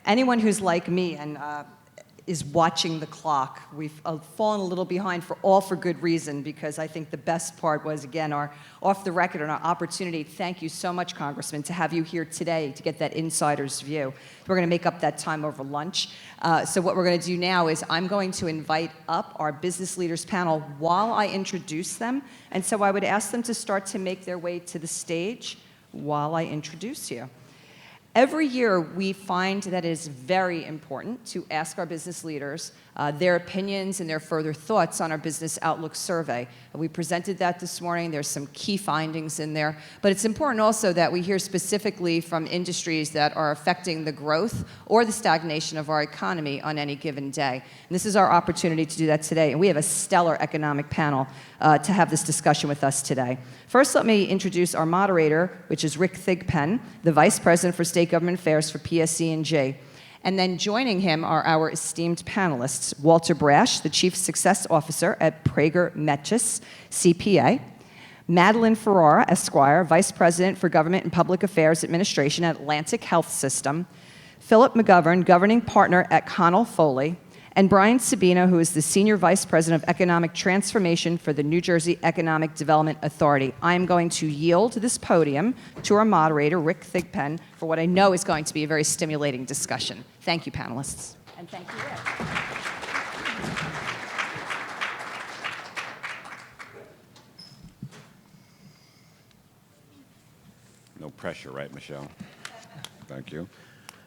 anyone who's like me and is watching the clock, we've fallen a little behind for good reason, because I think the best part was, again, our off the record and our opportunity. Thank you so much, Congressman, to have you here today to get that insider's view. We're going to make up that time over lunch. So what we're going to do now is I'm going to invite up our business leaders panel while I introduce them. And so I would ask them to start to make their way to the stage while I introduce you. Every year, we find that it is very important to ask our business leaders their opinions and their further thoughts on our Business Outlook survey. We presented that this morning. There's some key findings in there. But it's important also that we hear specifically from industries that are affecting the growth or the stagnation of our economy on any given day. And this is our opportunity to do that today. And we have a stellar economic panel to have this discussion with us today. First, let me introduce our moderator, which is Rick Thigpen, the Vice President for State Government Affairs for PSEG. And then joining him are our esteemed panelists, Walter Brasch, the Chief Success Officer at Prager Metis, CPA, Madeline Ferraro, Esquire, Vice President for Government and Public Affairs Administration at Atlantic Health System, Philip McGovern, Governing Partner at Connell, Foley, and Brian Sabino, who is the Senior Vice President of Economic Transformation for the New Jersey Economic Development Authority. I am going to yield this podium to our moderator, Rick Thigpen, for what I know is going to be a very stimulating discussion. Thank you, panelists. And thank you, Rick. No pressure, right, Michelle? Thank you.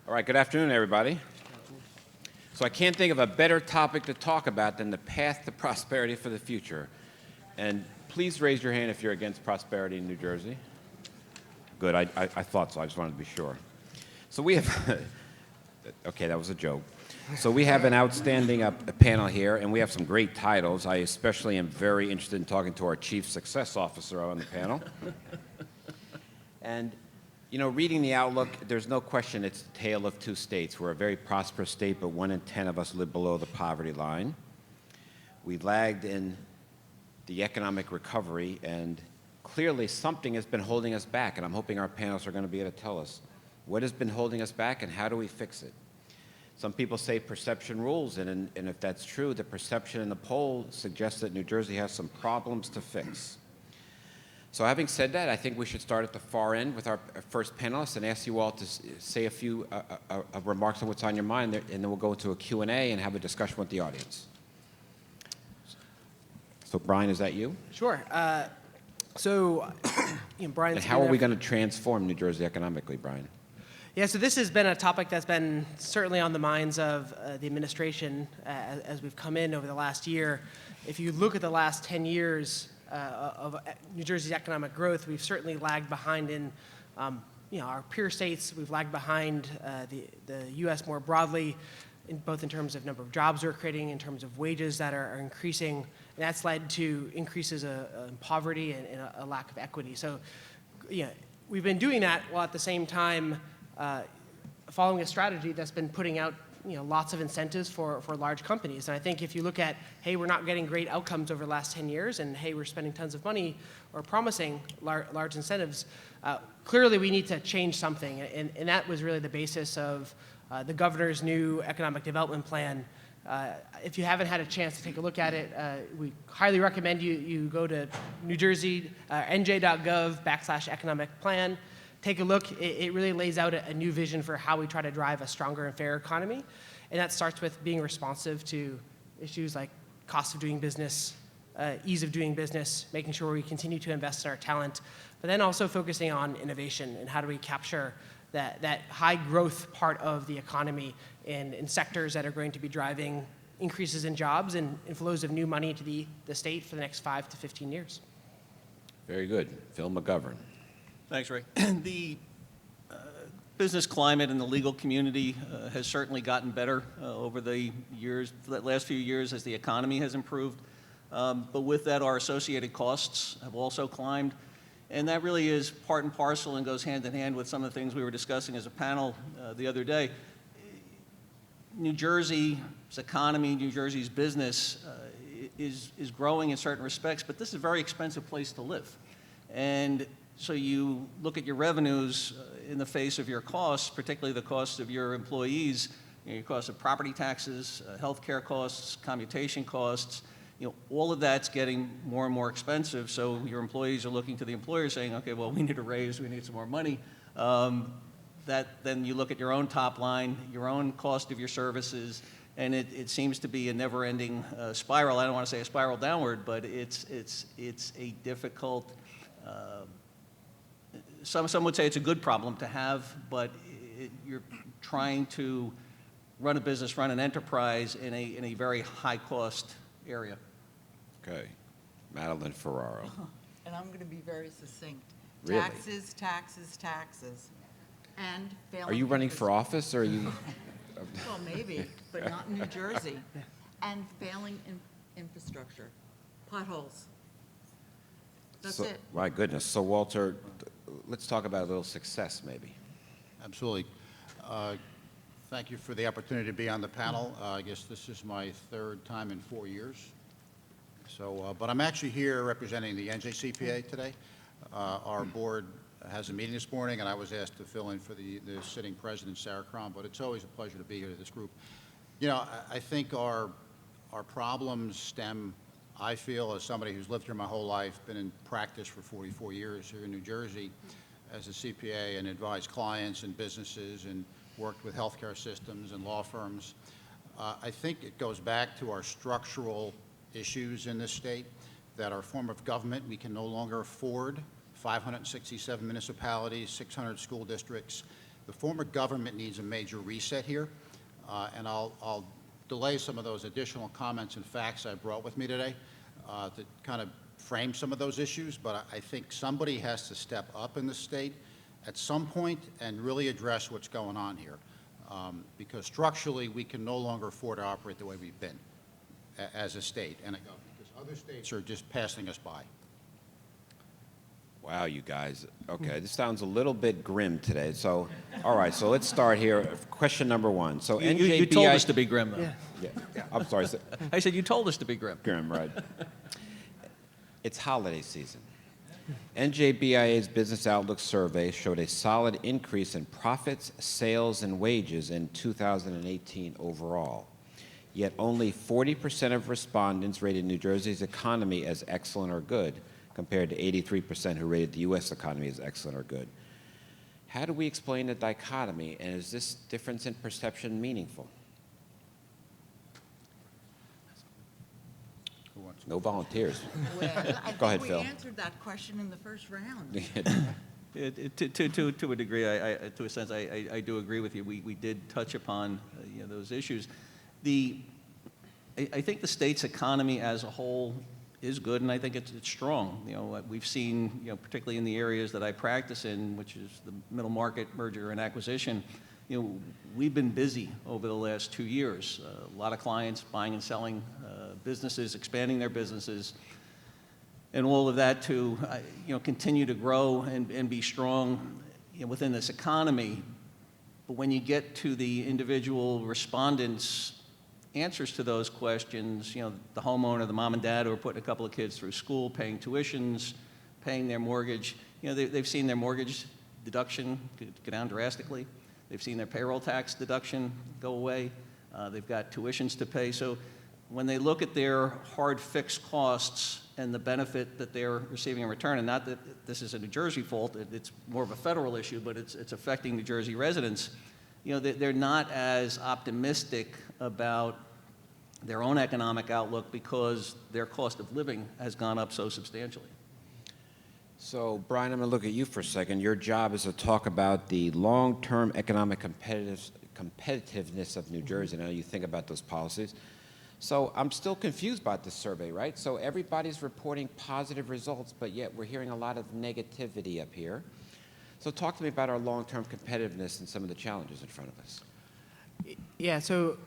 All right, good afternoon, everybody. So I can't think of a better topic to talk about than the path to prosperity for the future. And please raise your hand if you're against prosperity in New Jersey. Good, I thought so. I just wanted to be sure. So we have, okay, that was a joke. So we have an outstanding panel here, and we have some great titles. I especially am very interested in talking to our Chief Success Officer on the panel. And you know, reading the Outlook, there's no question it's the tale of two states. We're a very prosperous state, but 1 in 10 of us live below the poverty line. We lagged in the economic recovery, and clearly something has been holding us back, and I'm hoping our panelists are going to be able to tell us what has been holding us back and how do we fix it. Some people say perception rules, and if that's true, the perception in the poll suggests that New Jersey has some problems to fix. So having said that, I think we should start at the far end with our first panelist and ask you all to say a few remarks on what's on your mind, and then we'll go into a Q&A and have a discussion with the audience. So Brian, is that you? Sure. Brian. And how are we going to transform New Jersey economically, Brian? Yeah, so this has been a topic that's been certainly on the minds of the administration as we've come in over the last year. If you look at the last 10 years, of New Jersey's economic growth, we've certainly lagged behind in our peer states. We've lagged behind the U.S. more broadly, both in terms of number of jobs we're creating, in terms of wages that are increasing. And that's led to increases in poverty and a lack of equity. So we've been doing that while at the same time following a strategy that's been putting out lots of incentives for large companies. And I think if you look at, hey, we're not getting great outcomes over the last 10 years, and hey, we're spending tons of money or promising large incentives, clearly we need to change something. And that was really the basis of the governor's new economic development plan. If you haven't had a chance to take a look at it, we highly recommend you go to New Jersey, nj.gov/economic plan. Take a look. It really lays out a new vision for how we try to drive a stronger and fairer economy. And that starts with being responsive to issues like cost of doing business, ease of doing business, making sure we continue to invest in our talent, but then also focusing on innovation and how do we capture that high growth part of the economy in sectors that are going to be driving increases in jobs and inflows of new money to the state for the next 5 to 15 years. Very good. Phil McGovern. Thanks, Ray. The business climate in the legal community has certainly gotten better over the last few years as the economy has improved. But with that, our associated costs have also climbed. And that really is part and parcel and goes hand in hand with some of the things we were discussing as a panel the other day. New Jersey's economy, New Jersey's business is growing in certain respects, but this is a very expensive place to live. And So you look at your revenues in the face of your costs, particularly the costs of your employees, your cost of property taxes, healthcare costs, commutation costs. All of that's getting more and more expensive. So your employees are looking to the employer saying, okay, well, we need a raise, we need some more money. Then you look at your own top line, your own cost of your services, and it seems to be a never-ending spiral. I don't want to say a spiral downward, but it's a difficult. Some would say it's a good problem to have, but you're trying to run a business, run an enterprise in a very high-cost area. Okay. Madeline Ferraro. And I'm going to be very succinct. Really? Taxes, taxes, taxes. And failing. Are you running for office, or are you? Well, maybe, but not in New Jersey. And failing infrastructure, potholes. That's So- it. My goodness. So, Walter, let's talk about a little success, maybe. Absolutely. Thank you for the opportunity to be on the panel. I guess this is my third time in 4 years. So, but I'm actually here representing the NJCPA today. Our board has a meeting this morning, and I was asked to fill in for the sitting president, Sarah Crum, but it's always a pleasure to be here to this group. I think our problems stem, I feel, as somebody who's lived here my whole life, been in practice for 44 years here in New Jersey as a CPA, and advised clients and businesses and worked with healthcare systems and law firms. I think it goes back to our structural issues in this state, that our form of government, we can no longer afford 567 municipalities, 600 school districts. The form of government needs a major reset here, and I'll delay some of those additional comments and facts I brought with me today to kind of frame some of those issues, but I think somebody has to step up in the state at some point and really address what's going on here, because structurally we can no longer afford to operate the way we've been as a state and a government, because other states are just passing us by. Wow, you guys. Okay, this sounds a little bit grim today. So, all right, so let's start here. Question number one. So, NJBIA. You told us to be grim, though. Yeah, I'm sorry. I said you told us to be grim. Grim, right. It's holiday season. NJBIA's Business Outlook survey showed a solid increase in profits, sales, and wages in 2018 overall. Yet only 40% of respondents rated New Jersey's economy as excellent or good, compared to 83% who rated the U.S. economy as excellent or good. How do we explain the dichotomy, and is this difference in perception meaningful? No volunteers. Well, I Go ahead, think Phil. we answered that question in the first round. To a degree, to a sense, I do agree with you. We did touch upon those issues. I think the state's economy as a whole is good, and I think it's strong. We've seen, particularly in the areas that I practice in, which is the middle market, merger and acquisition, we've been busy over the last 2 years. A lot of clients buying and selling businesses, expanding their businesses, and all of that to continue to grow and be strong within this economy. But when you get to the individual respondents' answers to those questions, the homeowner, the mom and dad who are putting a couple of kids through school, paying tuitions, paying their mortgage, they've seen their mortgage deduction go down drastically. They've seen their payroll tax deduction go away. They've got tuitions to pay. So when they look at their hard fixed costs and the benefit that they're receiving in return, and not that this is a New Jersey fault, it's more of a federal issue, but it's affecting New Jersey residents, they're not as optimistic about their own economic outlook because their cost of living has gone up so substantially. So, Brian, I'm going to look at you for a second. Your job is to talk about the long-term economic competitiveness of New Jersey. I know you think about those policies. So I'm still confused about this survey, right? So everybody's reporting positive results, but yet we're hearing a lot of negativity up here. So talk to me about our long-term competitiveness and some of the challenges in front of us. Yeah, so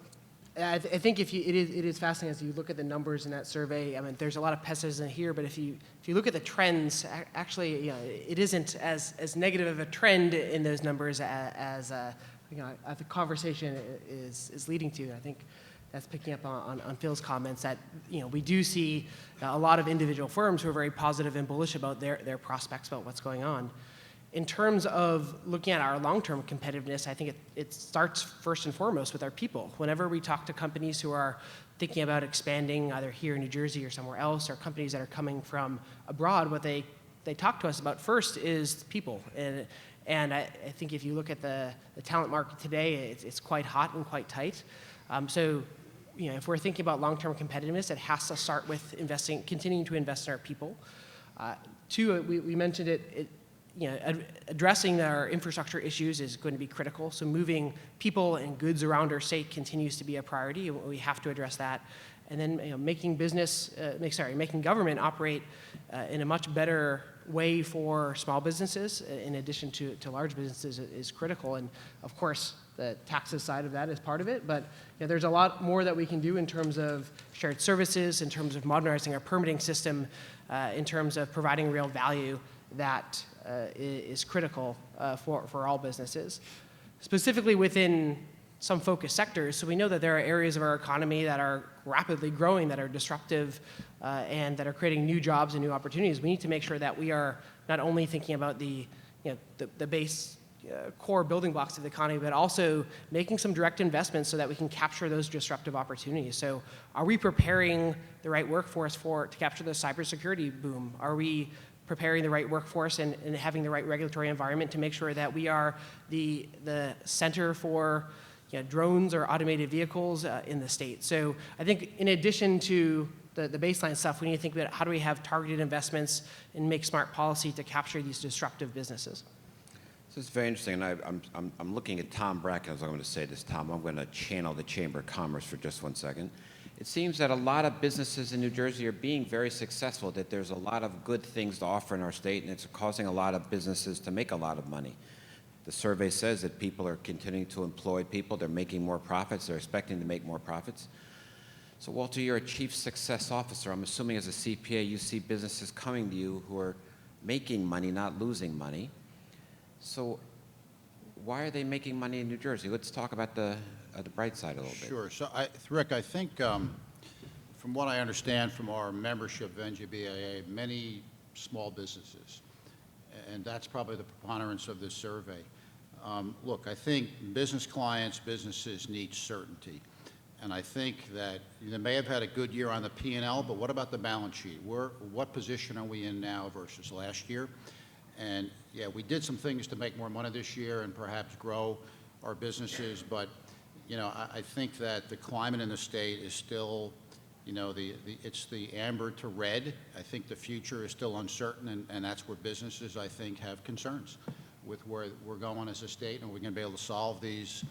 I think it is fascinating as you look at the numbers in that survey. I mean, there's a lot of pessimism here, but if you look at the trends, actually, it isn't as negative of a trend in those numbers as the conversation is leading to. I think that's picking up on Phil's comments that, we do see a lot of individual firms who are very positive and bullish about their prospects about what's going on. In terms of looking at our long-term competitiveness, I think it starts first and foremost with our people. Whenever we talk to companies who are thinking about expanding either here in New Jersey or somewhere else, or companies that are coming from abroad, what they talk to us about first is people. And I think if you look at the talent market today, it's quite hot and quite tight. So, if we're thinking about long-term competitiveness, it has to start with continuing to invest in our people. Two, we mentioned addressing our infrastructure issues is going to be critical. So moving people and goods around our state continues to be a priority. We have to address that. And then making government operate in a much better way for small businesses, in addition to large businesses, is critical. And of course, the taxes side of that is part of it. But there's a lot more that we can do in terms of shared services, in terms of modernizing our permitting system, in terms of providing real value that is critical for all businesses. Specifically within some focus sectors, so we know that there are areas of our economy that are rapidly growing, that are disruptive, and that are creating new jobs and new opportunities. We need to make sure that we are not only thinking about the base core building blocks of the economy, but also making some direct investments so that we can capture those disruptive opportunities. So are we preparing the right workforce to capture the cybersecurity boom? Are we preparing the right workforce and having the right regulatory environment to make sure that we are the center for drones or automated vehicles in the state? So I think in addition to the baseline stuff, we need to think about how do we have targeted investments and make smart policy to capture these disruptive businesses. This is very interesting, and I'm looking at Tom Bracken as I'm going to say this, Tom. I'm going to channel the Chamber of Commerce for just 1 second. It seems that a lot of businesses in New Jersey are being very successful, that there's a lot of good things to offer in our state, and it's causing a lot of businesses to make a lot of money. The survey says that people are continuing to employ people, they're making more profits, they're expecting to make more profits. So Walter, you're a Chief Success Officer. I'm assuming as a CPA you see businesses coming to you who are making money, not losing money. So why are they making money in New Jersey? Let's talk about the bright side a little bit. Sure. So, Rick, I think from what I understand from our membership of NJBIA, many small businesses, and that's probably the preponderance of this survey. Look, I think businesses need certainty. And I think that they may have had a good year on the P&L, but what about the balance sheet? What position are we in now versus last year? And yeah, we did some things to make more money this year and perhaps grow our businesses, but I think that the climate in the state is still, it's the amber to red. I think the future is still uncertain, and that's where businesses, I think, have concerns with where we're going as a state, and we're going to be able to solve these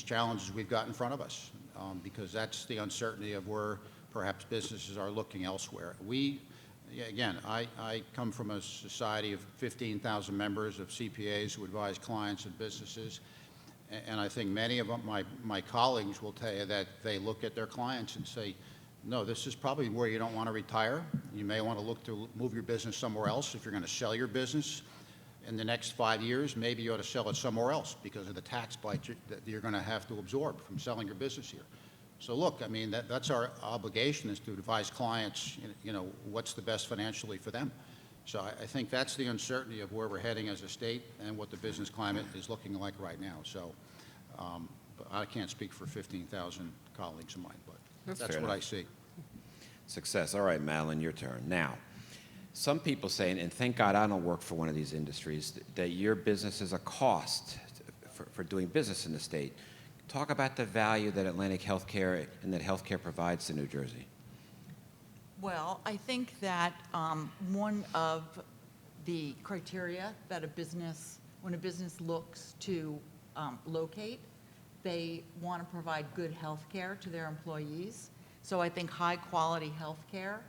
challenges we've got in front of us, because that's the uncertainty of where perhaps businesses are looking elsewhere. Again, I come from a society of 15,000 members of CPAs who advise clients and businesses, and I think many of them, my colleagues will tell you that they look at their clients and say, no, this is probably where you don't want to retire. You may want to look to move your business somewhere else. If you're going to sell your business in the next 5 years, maybe you ought to sell it somewhere else because of the tax bite that you're going to have to absorb from selling your business here. So look, I mean, that's our obligation, is to advise clients, what's the best financially for them. So I think that's the uncertainty of where we're heading as a state and what the business climate is looking like right now. So but I can't speak for 15,000 colleagues of mine, but that's what I see. Success. All right, Madeline, your turn. Now, some people say, and thank God I don't work for one of these industries, that your business is a cost for doing business in the state. Talk about the value that Atlantic Healthcare and that healthcare provides to New Jersey. Well, I think that one of the criteria that when a business looks to locate, they want to provide good health care to their employees. So I think high quality health care,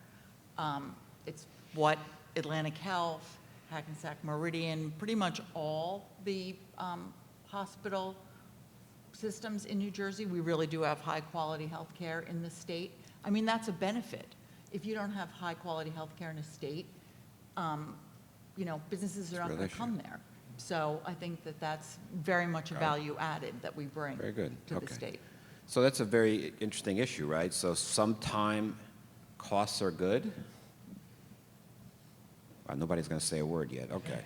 it's what Atlantic Health, Hackensack Meridian, pretty much all the hospital systems in New Jersey, we really do have high quality health care in the state. I mean, that's a benefit. If you don't have high quality health care in a state, businesses are not going to come there. So I think that that's very much a value added that we bring Very good. to the state. So that's a very interesting issue, right? So sometime costs are good. Nobody's going to say a word yet. Okay.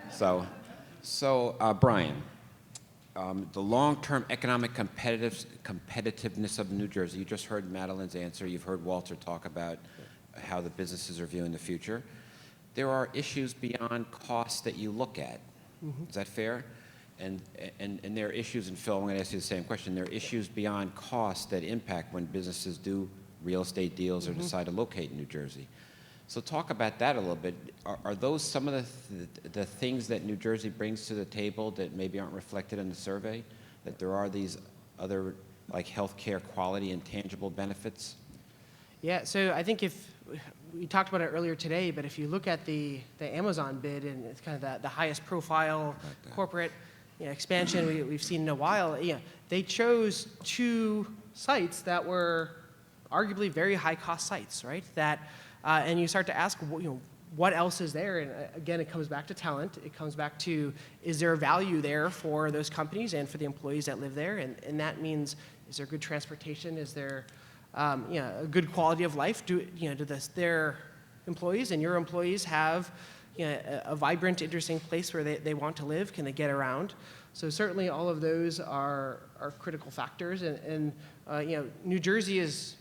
So Brian, the long-term economic competitiveness of New Jersey. You just heard Madeline's answer. You've heard Walter talk about how the businesses are viewing the future. There are issues beyond costs that you look at. Mm-hmm. Is that fair? And there are issues, and Phil, I'm going to ask you the same question. There are issues beyond costs that impact when businesses do real estate deals or decide to locate in New Jersey. So talk about that a little bit. Are those some of the things that New Jersey brings to the table that maybe aren't reflected in the survey? That there are these other, like healthcare quality and tangible benefits? Yeah, so I think if we talked about it earlier today, but if you look at the Amazon bid, and it's kind of the highest profile corporate expansion we've seen in a while, they chose 2 sites that were arguably very high cost sites, right? And you start to ask, what else is there? And again, it comes back to talent. It comes back to, is there value there for those companies and for the employees that live there? And that means, is there good transportation? Is there a good quality of life? Their employees and your employees have a vibrant, interesting place where they want to live? Can they get around? So certainly all of those are critical factors. And New Jersey is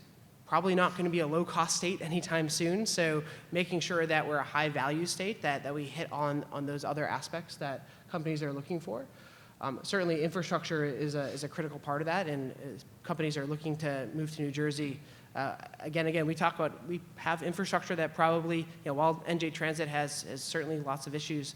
probably not going to be a low-cost state anytime soon, so making sure that we're a high-value state, that we hit on those other aspects that companies are looking for. Certainly, infrastructure is a critical part of that, and companies are looking to move to New Jersey. Again, we talk about, we have infrastructure that probably, while NJ Transit has certainly lots of issues,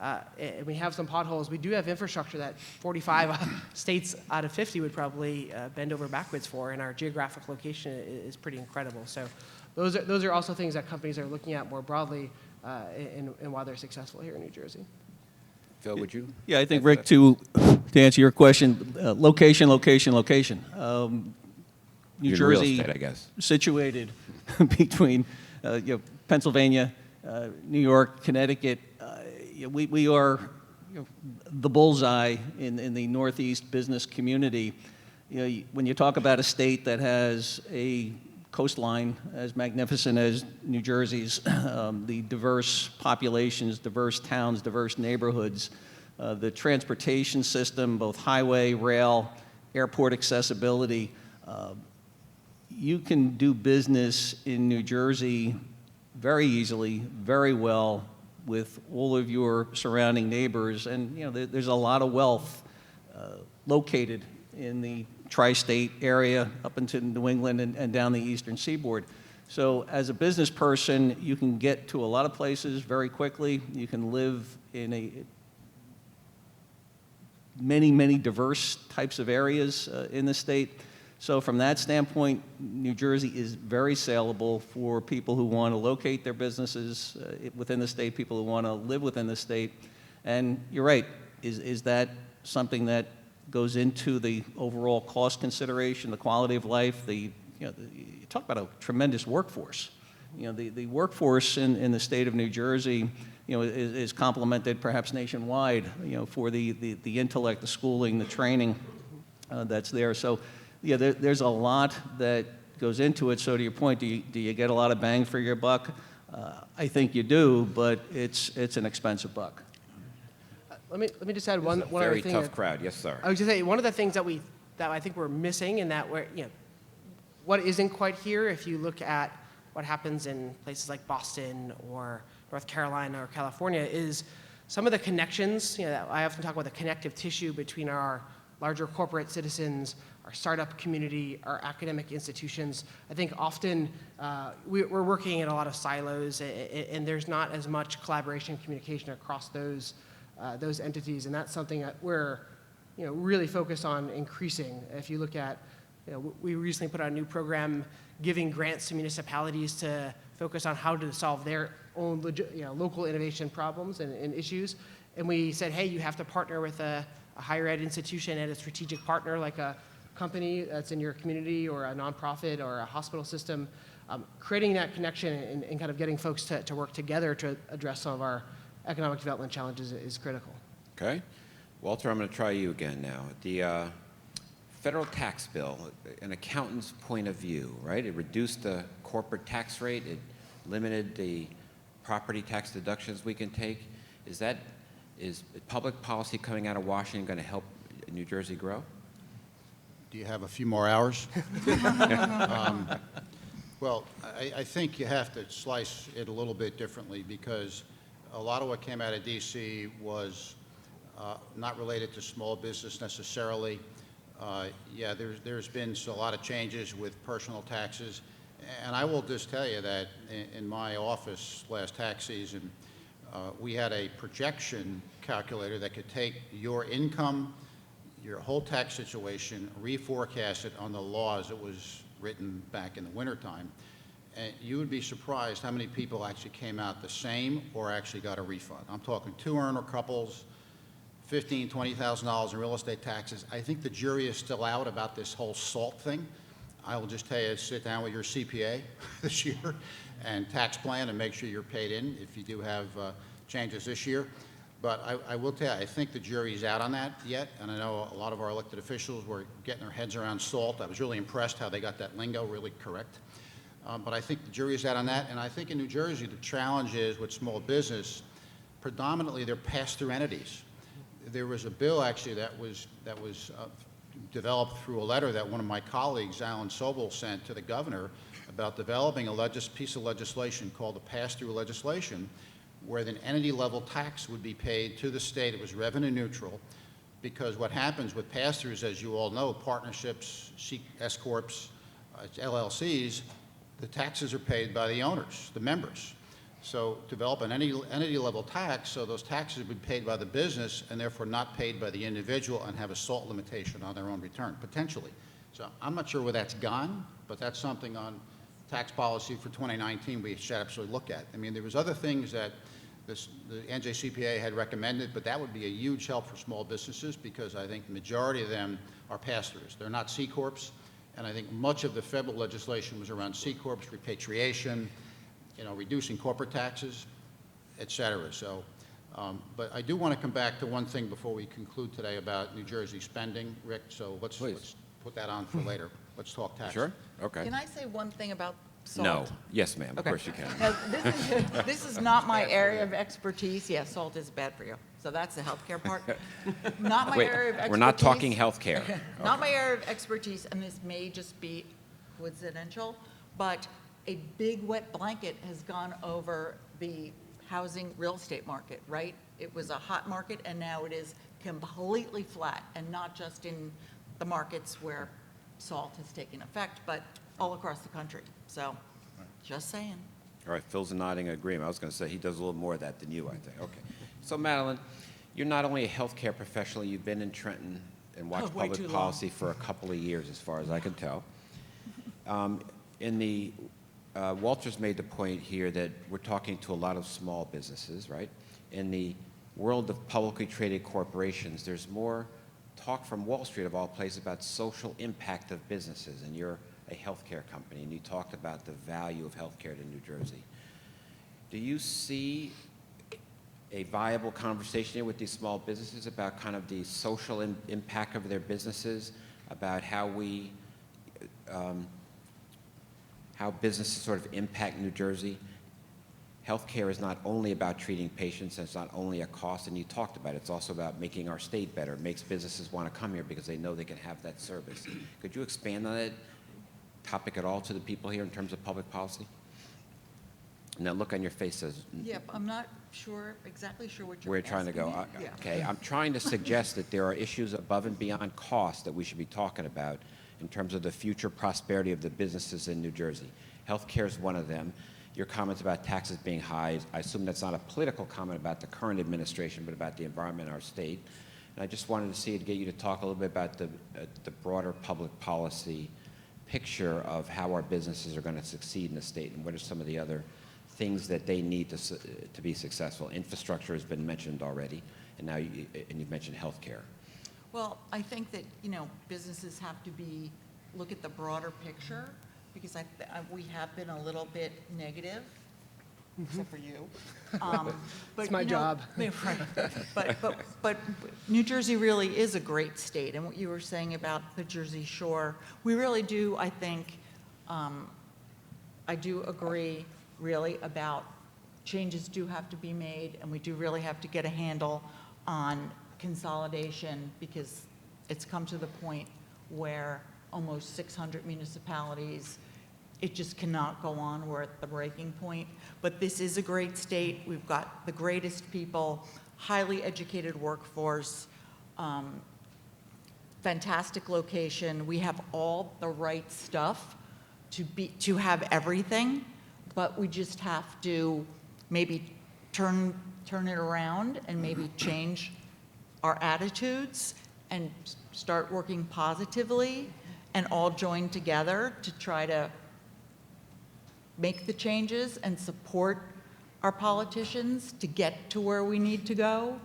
and we have some potholes, we do have infrastructure that 45 states out of 50 would probably bend over backwards for, and our geographic location is pretty incredible. So those are also things that companies are looking at more broadly and why they're successful here in New Jersey. Phil, would you? Yeah, I think, Rick, to answer your question, location. New You're Jersey, real estate, I guess. Situated between Pennsylvania, New York, Connecticut. We are the bullseye in the Northeast business community. When you talk about a state that has a coastline as magnificent as New Jersey's, the diverse populations, diverse towns, diverse neighborhoods, the transportation system, both highway, rail, airport accessibility, you can do business in New Jersey very easily, very well, with all of your surrounding neighbors, and there's a lot of wealth located in the tri-state area up into New England and down the eastern seaboard. So as a business person, you can get to a lot of places very quickly. You can live in many diverse types of areas in the state. So from that standpoint, New Jersey is very saleable for people who want to locate their businesses within the state, people who want to live within the state. And you're right, is that something that goes into the overall cost consideration, the quality of life? You talk about a tremendous workforce. The workforce in the state of New Jersey, is complemented perhaps nationwide, for the intellect, the schooling, the training that's there. So. Yeah, there's a lot that goes into it. So to your point, do you get a lot of bang for your buck? I think you do, but it's an expensive buck. Let me just add one other thing. Very tough crowd, yes, sir. I was going to say, one of the things that I think we're missing, and that what isn't quite here, if you look at what happens in places like Boston or North Carolina or California, is some of the connections. I often talk about the connective tissue between our larger corporate citizens, our startup community, our academic institutions. I think often we're working in a lot of silos, and there's not as much collaboration and communication across those entities, and that's something that we're really focused on increasing. If you look at, we recently put out a new program giving grants to municipalities to focus on how to solve their own local innovation problems and issues, and we said, hey, you have to partner with a higher ed institution and a strategic partner like a company that's in your community or a nonprofit or a hospital system, creating that connection and kind of getting folks to work together to address some of our economic development challenges is critical. Okay. Walter, I'm going to try you again now. federal tax bill, an accountant's point of view, right? It reduced the corporate tax rate. It limited the property tax deductions we can take. Is public policy coming out of Washington going to help New Jersey grow? Do you have a few more hours? Well, I think you have to slice it a little bit differently because a lot of what came out of D.C. was not related to small business necessarily. Yeah, there's been a lot of changes with personal taxes. And I will just tell you that in my office last tax season, we had a projection calculator that could take your income, your whole tax situation, reforecast it on the law as it was written back in the wintertime. And you would be surprised how many people actually came out the same or actually got a refund. I'm talking two-earner couples, $15,000, $20,000 in real estate taxes. I think the jury is still out about this whole SALT thing. I will just tell you, sit down with your CPA this year and tax plan and make sure you're paid in if you do have changes this year. But I will tell you, I think the jury's out on that yet, and I know a lot of our elected officials were getting their heads around SALT. I was really impressed how they got that lingo really correct. But I think the jury's out on that, and I think in New Jersey the challenge is with small business, predominantly they're pass-through entities. There was a bill actually that was developed through a letter that one of my colleagues, Alan Sobel, sent to the governor about developing a piece of legislation called the pass-through legislation, where an entity-level tax would be paid to the state. It was revenue neutral, because what happens with pass-throughs, as you all know, partnerships, S-corps, LLCs, the taxes are paid by the owners, the members. So develop an entity-level tax, so those taxes would be paid by the business and therefore not paid by the individual and have a SALT limitation on their own return, potentially. So I'm not sure where that's gone, but that's something on tax policy for 2019 we should absolutely look at. I mean, there was other things that the NJCPA had recommended, but that would be a huge help for small businesses because I think the majority of them are pass-throughs. They're not C-corps, and I think much of the federal legislation was around C-corps, repatriation, reducing corporate taxes, et cetera. So, but I do want to come back to one thing before we conclude today about New Jersey spending, Rick, so let's put that on for later. Let's talk taxes. Sure, okay. Can I say one thing about SALT? No, yes ma'am, of Okay. course you can. Now, this is not my area of expertise. Yeah, SALT is bad for you. So that's the healthcare part. Not my Wait, area of expertise. we're not talking health care. Not my area of expertise, and this may just be coincidental, but a big wet blanket has gone over the housing real estate market, right? It was a hot market, and now it is completely flat, and not just in the markets where SALT has taken effect, but all across the country. So, just saying. All right, Phil's nodding agreement. I was going to say he does a little more of that than you, I think. Okay. So, Madeline, you're not only a healthcare professional, you've been in Trenton and watched way too public long. policy for a couple of years, as far as I can tell. Walter's made the point here that we're talking to a lot of small businesses, right? In the world of publicly traded corporations, there's more talk from Wall Street, of all places, about social impact of businesses, and you're a healthcare company, and you talked about the value of healthcare to New Jersey. Do you see a viable conversation here with these small businesses about kind of the social impact of their businesses, about how businesses sort of impact New Jersey? Healthcare is not only about treating patients, and it's not only a cost, and you talked about it, it's also about making our state better. It makes businesses want to come here because they know they can have that service. Could you expand on that topic at all to the people here in terms of public policy? And that look on your face says... Yep, I'm not exactly sure what you're We're trying to go. asking me. Yeah. Okay, I'm trying to suggest that there are issues above and beyond cost that we should be talking about in terms of the future prosperity of the businesses in New Jersey. Healthcare is one of them. Your comments about taxes being high, I assume that's not a political comment about the current administration, but about the environment in our state. And I just wanted to get you to talk a little bit about the broader public policy picture of how our businesses are going to succeed in the state, and what are some of the other things that they need to be successful. Infrastructure has been mentioned already, and now you've mentioned healthcare. Well, I think that, businesses have to look at the broader picture, because we have been a little bit negative except for you. It's my job. Right. But New Jersey really is a great state, and what you were saying about the Jersey Shore, we really do, I think, I do agree really about changes do have to be made, and we do really have to get a handle on consolidation, because it's come to the point where almost 600 municipalities, it just cannot go on. We're at the breaking point. But this is a great state. We've got the greatest people, highly educated workforce, fantastic location. We have all the right stuff to have everything, but we just have to maybe turn it around and maybe change our attitudes and start working positively and all join together to try to make the changes and support our politicians to get to where we need to go,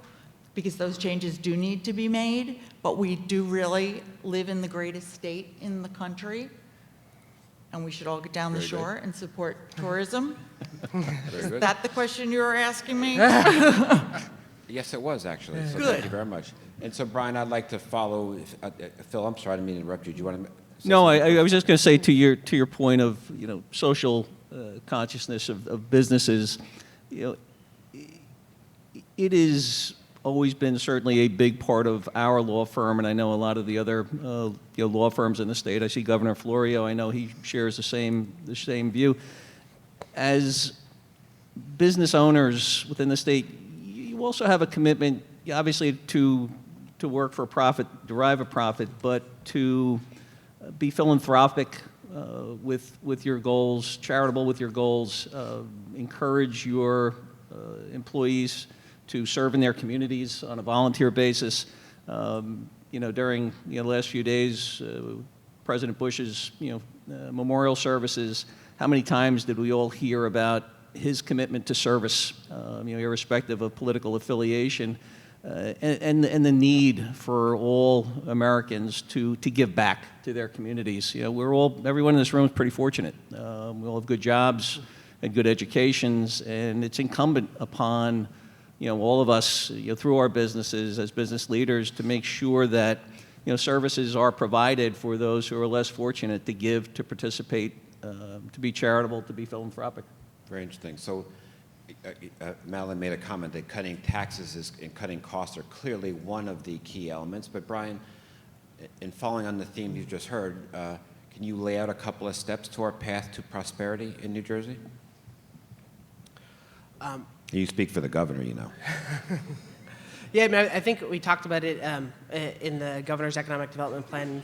because those changes do need to be made, but we do really live in the greatest state in the country, and we should all get down the Very good. shore and support tourism. Very Is good. that the question you were asking me? Yes, it was, actually. So Good. thank you very much. And so, Brian, I'd like to follow, Phil, I'm sorry, I didn't mean to interrupt you. Do you want to? No, I was just going to say to your point of, social consciousness of businesses, it has always been certainly a big part of our law firm, and I know a lot of the other law firms in the state. I see Governor Florio. I know he shares the same view. As business owners within the state, you also have a commitment, obviously, to work for a profit, derive a profit, but to be philanthropic with your goals, charitable with your goals, encourage your employees to serve in their communities on a volunteer basis. During the last few days, President Bush's memorial services, how many times did we all hear about his commitment to service, irrespective of political affiliation, and the need for all Americans to give back to their communities. Everyone in this room is pretty fortunate. We all have good jobs and good educations, and it's incumbent upon all of us through our businesses as business leaders to make sure that services are provided for those who are less fortunate, to give, to participate, to be charitable, to be philanthropic. Very interesting. So, Madeline made a comment that cutting taxes and cutting costs are clearly one of the key elements. But Brian, in following on the theme you've just heard, can you lay out a couple of steps to our path to prosperity in New Jersey? You speak for the governor, Yeah, I mean, I think we talked about it in the governor's economic development plan.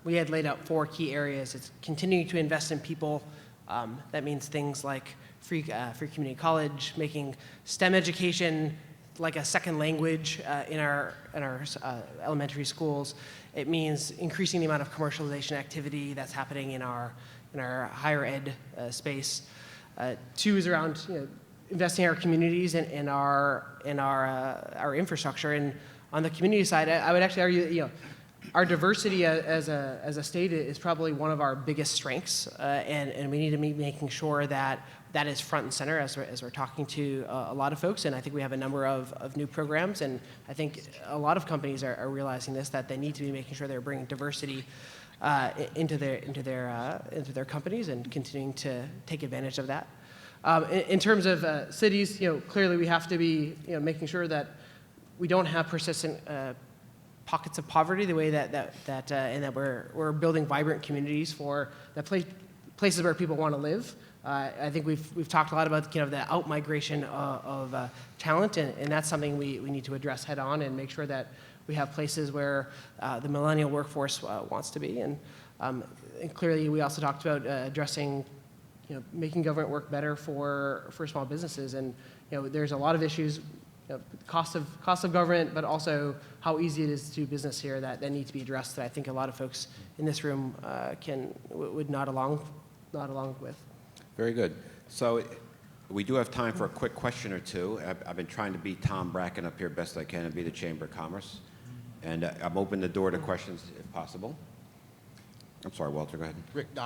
We had laid out 4 key areas. It's continuing to invest in people. That means things like free community college, making STEM education like a second language in our elementary schools. It means increasing the amount of commercialization activity that's happening in our higher ed space. 2 is around investing in our communities and in our infrastructure. And on the community side, I would actually argue that our diversity as a state is probably one of our biggest strengths, and we need to be making sure that that is front and center as we're talking to a lot of folks. And I think we have a number of new programs, and I think a lot of companies are realizing this, that they need to be making sure they're bringing diversity into their companies and continuing to take advantage of that. In terms of cities, clearly we have to be making sure that we don't have persistent pockets of poverty, the way and that we're building vibrant communities for the places where people want to live. I think we've talked a lot about the out-migration of talent, and that's something we need to address head on and make sure that we have places where the millennial workforce wants to be. And clearly we also talked about addressing making government work better for small businesses. And there's a lot of issues, cost of government, but also how easy it is to do business here that need to be addressed, that I think a lot of folks in this room would nod along with. Very good. So we do have time for a quick question or two. I've been trying to beat Tom Bracken up here best I can and be the Chamber of Commerce. And I'm open the door to questions if possible. I'm sorry, Walter, go ahead. Rick, no,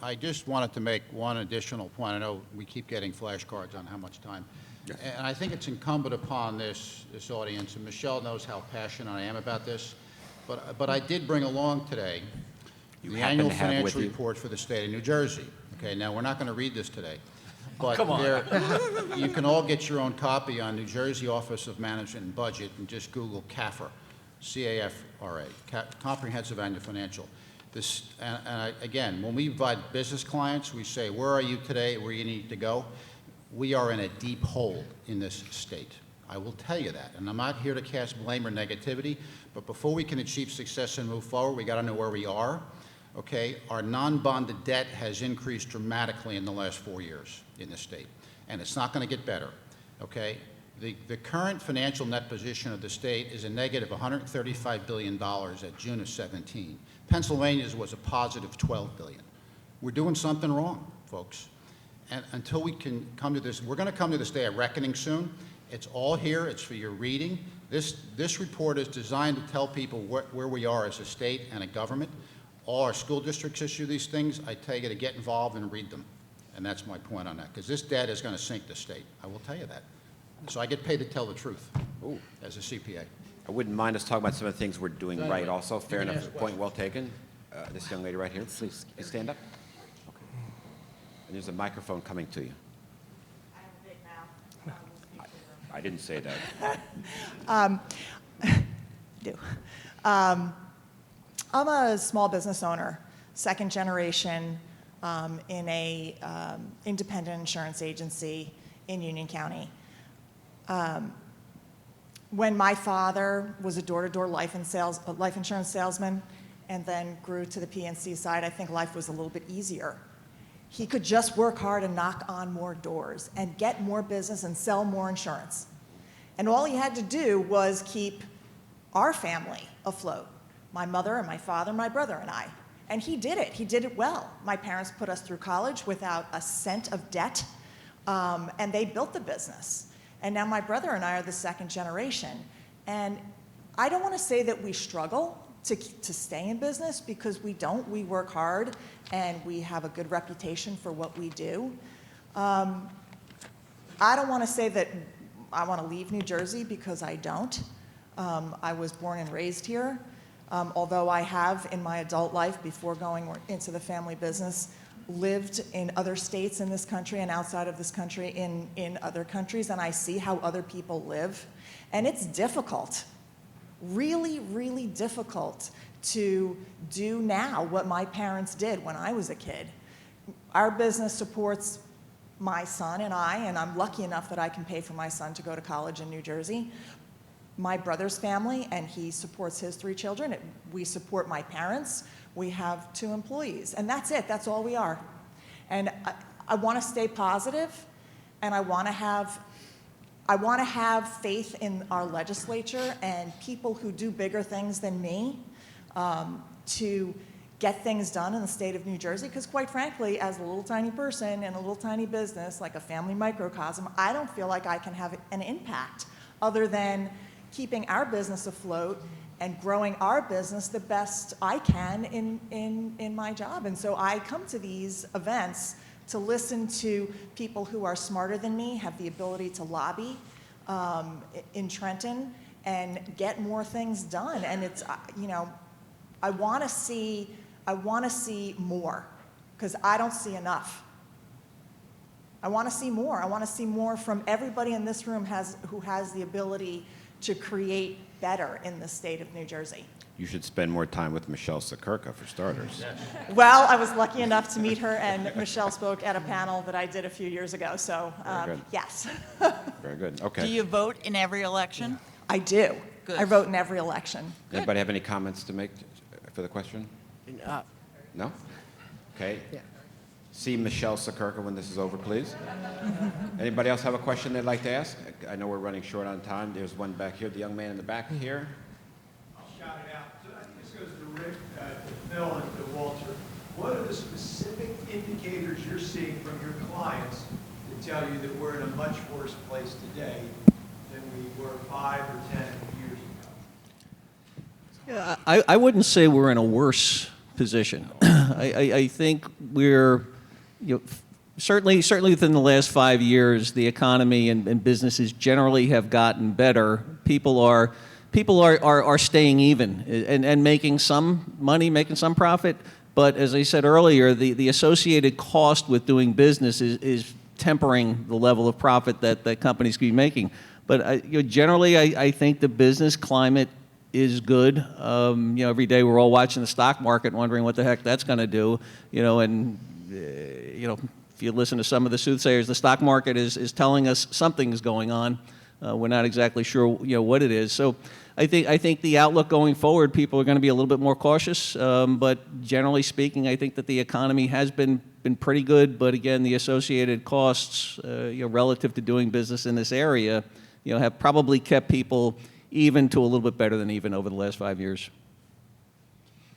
I just wanted to make one additional point. I know we keep getting flashcards on how much time. Yes. And I think it's incumbent upon this audience, and Michelle knows how passionate I am about this, but I did bring along today You the happen annual to have with financial you- report for the state of New Jersey. Okay, now, we're not going to read this today. But come on. you can all get your own copy on New Jersey Office of Management and Budget and just Google CAFRA, C-A-F-R-A, Comprehensive Annual Financial. This, again, when we invite business clients, we say, where are you today, where you need to go? We are in a deep hole in this state. I will tell you that. And I'm not here to cast blame or negativity, but before we can achieve success and move forward, we got to know where we are. Okay, our non-bonded debt has increased dramatically in the last 4 years in this state, and it's not going to get better. Okay, the current financial net position of the state is a negative $135 billion at June of 17. Pennsylvania's was a positive $12 billion. We're doing something wrong, folks. And until we can come to this, we're going to come to this day of reckoning soon. It's all here. It's for your reading. This report is designed to tell people where we are as a state and a government. All our school districts issue these things. I tell you to get involved and read them. And that's my point on that, because this debt is going to sink the state. I will tell you that. So I get paid to tell the truth as a CPA. I wouldn't mind us talking about some of the things we're doing So right anyway, also. Fair you can enough, ask point well taken. This young lady right here, please you stand up. Okay. And there's a microphone coming to you. I have a big mouth. I didn't say that. I'm a small business owner, second generation, in a independent insurance agency in Union County. When my father was a door-to-door life insurance salesman and then grew to the PNC side, I think life was a little bit easier. He could just work hard and knock on more doors and get more business and sell more insurance. And all he had to do was keep our family afloat, my mother and my father, my brother and I. And he did it. He did it well. My parents put us through college without a cent of debt, and they built the business. And now my brother and I are the second generation. And I don't want to say that we struggle to stay in business, because we don't. We work hard, and we have a good reputation for what we do. I don't want to say that I want to leave New Jersey, because I don't. I was born and raised here, although I have, in my adult life, before going into the family business, lived in other states in this country and outside of this country in other countries, and I see how other people live. And it's difficult, really, really difficult to do now what my parents did when I was a kid. Our business supports my son and I'm lucky enough that I can pay for my son to go to college in New Jersey. My brother's family, and he supports his 3 children. We support my parents. We have 2 employees, and that's it. That's all we are. And I want to stay positive, and I want to have faith in our legislature and people who do bigger things than me to get things done in the state of New Jersey, because quite frankly, as a little tiny person in a little tiny business, like a family microcosm, I don't feel like I can have an impact other than keeping our business afloat and growing our business the best I can in my job. And so I come to these events to listen to people who are smarter than me, have the ability to lobby in Trenton and get more things done. And it's, I want to see more, because I don't see enough. I want to see more. I want to see more from everybody in this room who has the ability to create better in the state of New Jersey. You should spend more time with Michele Siekerka, for starters. Well, I was lucky enough to meet her, and Michelle spoke at a panel that I did a few years ago, so Very good. yes. Very good. Okay. Do you vote in every election? I do. Good. I vote in every election. Anybody have any comments to make for the question? Uh, No? Okay. Yeah. See Michele Siekerka when this is over, please. Anybody else have a question they'd like to ask? I know we're running short on time. There's one back here, the young man in the back here. I'll shout it out. So I think this goes to Rick, to Phil, and to Walter. What are the specific indicators you're seeing from your clients that tell you that we're in a much worse place today than we were 5 or 10 years ago? Yeah, I wouldn't say we're in a worse position. I think we're, certainly within the last 5 years, the economy and businesses generally have gotten better. People are staying even and making some money, making some profit. But as I said earlier, the associated cost with doing business is tempering the level of profit that companies can be making. But generally, I think the business climate is good. Every day we're all watching the stock market, wondering what the heck that's going to do. If you listen to some of the soothsayers, the stock market is telling us something's going on. We're not exactly sure, what it is. So I think the outlook going forward, people are going to be a little bit more cautious. But generally speaking, I think that the economy has been pretty good. But again, the associated costs, relative to doing business in this area, have probably kept people even to a little bit better than even over the last 5 years.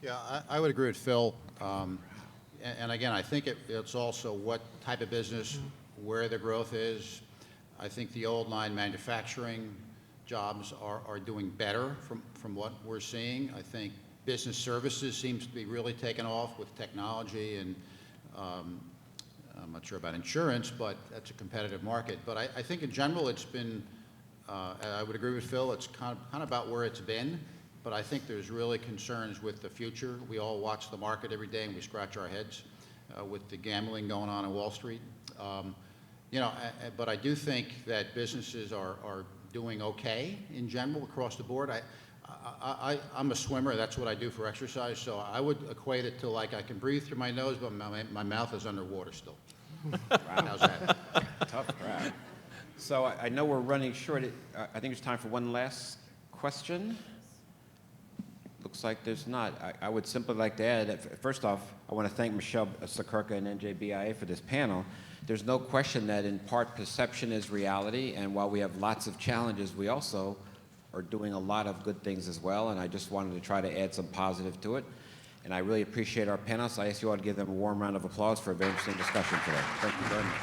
Yeah, I would agree with Phil. And again, I think it's also what type of business, where the growth is. I think the old line manufacturing jobs are doing better from what we're seeing. I think business services seems to be really taking off with technology, and I'm not sure about insurance, but that's a competitive market. But I think in general it's been, I would agree with Phil, it's kind of about where it's been. But I think there's really concerns with the future. We all watch the market every day and we scratch our heads with the gambling going on Wall Street. But I do think that businesses are doing okay in general across the board. I'm a swimmer. That's what I do for exercise. So I would equate it to like I can breathe through my nose, but my mouth is underwater still. Wow. How's that? Tough crowd. So I know we're running short. I think it's time for one last question. Looks like there's not. I would simply like to add that, first off, I want to thank Michele Siekerka and NJBIA for this panel. There's no question that in part perception is reality, and while we have lots of challenges, we also are doing a lot of good things as well, and I just wanted to try to add some positive to it. And I really appreciate our panelists. I ask you all to give them a warm round of applause for a very interesting discussion today. Thank you very much.